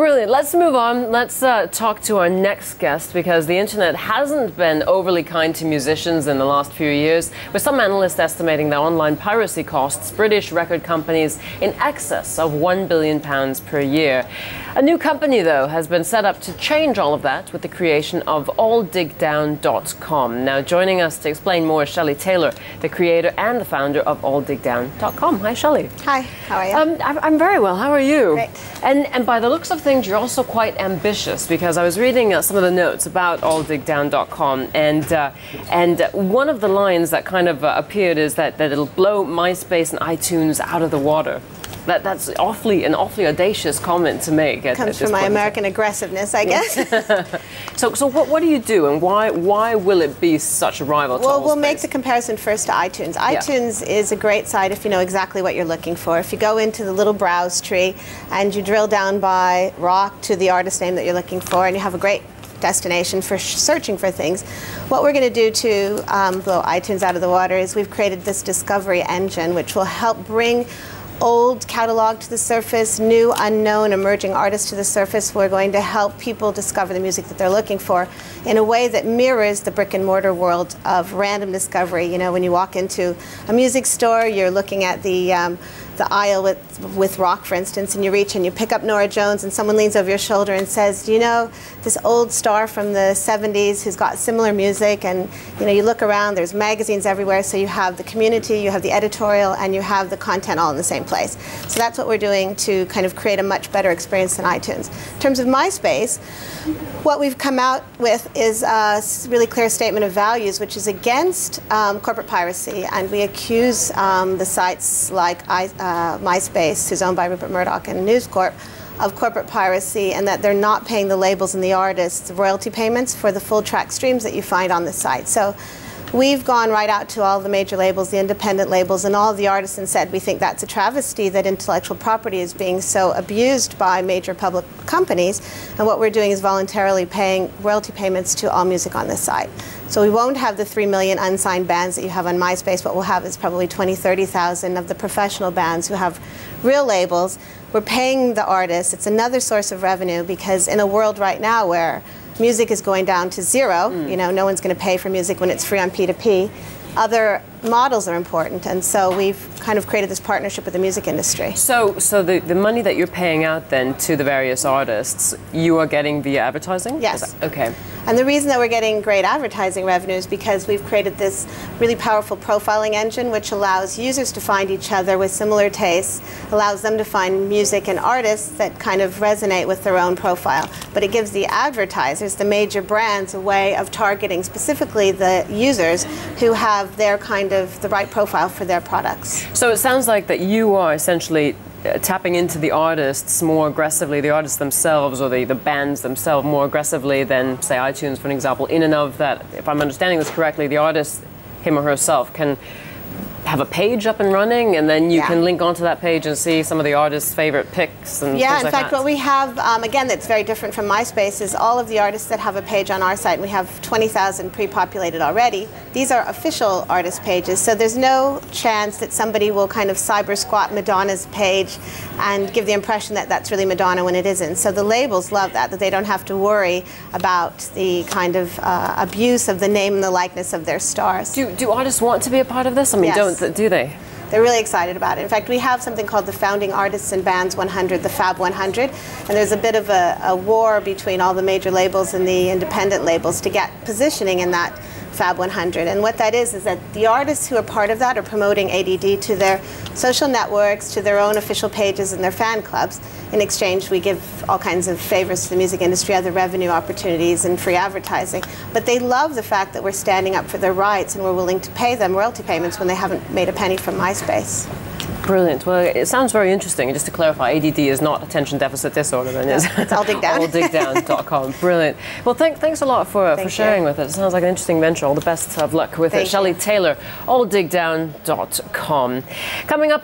Brilliant. Let's move on. Let's talk to our next guest, because the internet hasn't been overly kind to musicians in the last few years, with some analysts estimating that online piracy costs British record companies in excess of £1 billion per year. A new company, though, has been set up to change all of that with the creation of alldigdown.com. Now, joining us to explain more is Shelley Taylor, the creator and the founder of alldigdown.com. Hi, Shelley. Hi, how are you? I'm very well. How are you? Great. And by the looks of things, you're also quite ambitious, because I was reading some of the notes about alldigdown.com, and one of the lines that kind of appeared is that it'll blow MySpace and iTunes out of the water. That's an awfully audacious comment to make. Comes from my American aggressiveness, I guess. So what do you do, and why will it be such a rival to Well, we'll Allspace? make the comparison first to iTunes. iTunes is a great site if you know exactly what you're looking for. If you go into the little browse tree and you drill down by rock to the artist name that you're looking for, and you have a great destination for searching for things. What we're going to do to blow iTunes out of the water is we've created this discovery engine, which will help bring old catalog to the surface, new, unknown, emerging artists to the surface. We're going to help people discover the music that they're looking for in a way that mirrors the brick and mortar world of random discovery. You know, when you walk into a music store, you're looking at the aisle with rock, for instance, and you reach and you pick up Norah Jones, and someone leans over your shoulder and says, do you know this old star from the 70s who's got similar music? And you know, you look around, there's magazines everywhere, so you have the community, you have the editorial, and you have the content all in the same place. So that's what we're doing to kind of create a much better experience than iTunes. In terms of MySpace, what we've come out with is a really clear statement of values, which is against corporate piracy, and we accuse the sites like MySpace, who's owned by Rupert Murdoch and News Corp, of corporate piracy, and that they're not paying the labels and the artists royalty payments for the full track streams that you find on the site. So we've gone right out to all the major labels, the independent labels, and all of the artists, and said we think that's a travesty that intellectual property is being so abused by major public companies, and what we're doing is voluntarily paying royalty payments to all music on this site. So we won't have the 3 million unsigned bands that you have on MySpace. What we'll have is probably 20,000, 30,000 of the professional bands who have real labels. We're paying the artists. It's another source of revenue, because in a world right now where music is going down to zero, you know, no one's going to pay for music when it's free on P2P. Other models are important, and so we've kind of created this partnership with the music industry. So the money that you're paying out then to the various artists, you are getting via advertising? Yes. Okay. And the reason that we're getting great advertising revenue is because we've created this really powerful profiling engine, which allows users to find each other with similar tastes, allows them to find music and artists that kind of resonate with their own profile. But it gives the advertisers, the major brands, a way of targeting specifically the users who have their kind of the right profile for their products. So it sounds like that you are essentially tapping into the artists more aggressively, the artists themselves, or the bands themselves more aggressively than, say, iTunes, for an example, in and of that, if I'm understanding this correctly, the artist, him or herself, can have a page up and running, and then you can link onto that page and see some of the artists' favorite picks and things like that. In fact, what we have, again, that's very different from MySpace, is all of the artists that have a page on our site, and we have 20,000 pre-populated already. These are official artist pages, so there's no chance that somebody will kind of cyber squat Madonna's page and give the impression that that's really Madonna when it isn't. So the labels love that they don't have to worry about the kind of abuse of the name and the likeness of their stars. Do artists want to be a part of this? I mean, Yes. do they? They're really excited about it. In fact, we have something called the Founding Artists and Bands 100, the Fab 100, and there's a bit of a war between all the major labels and the independent labels to get positioning in that Fab 100. And what that is that the artists who are part of that are promoting ADD to their social networks, to their own official pages and their fan clubs. In exchange, we give all kinds of favors to the music industry, other revenue opportunities, and free advertising. But they love the fact that we're standing up for their rights, and we're willing to pay them royalty payments when they haven't made a penny from MySpace. Brilliant. Well, it sounds very interesting. And just to clarify, ADD is not attention deficit disorder, then, is it? It's alldigdown. alldigdown.com. Brilliant. Well, thanks a lot for sharing with us. It sounds like an interesting venture. All the best of luck with it. Shelley Taylor, alldigdown.com. Coming up.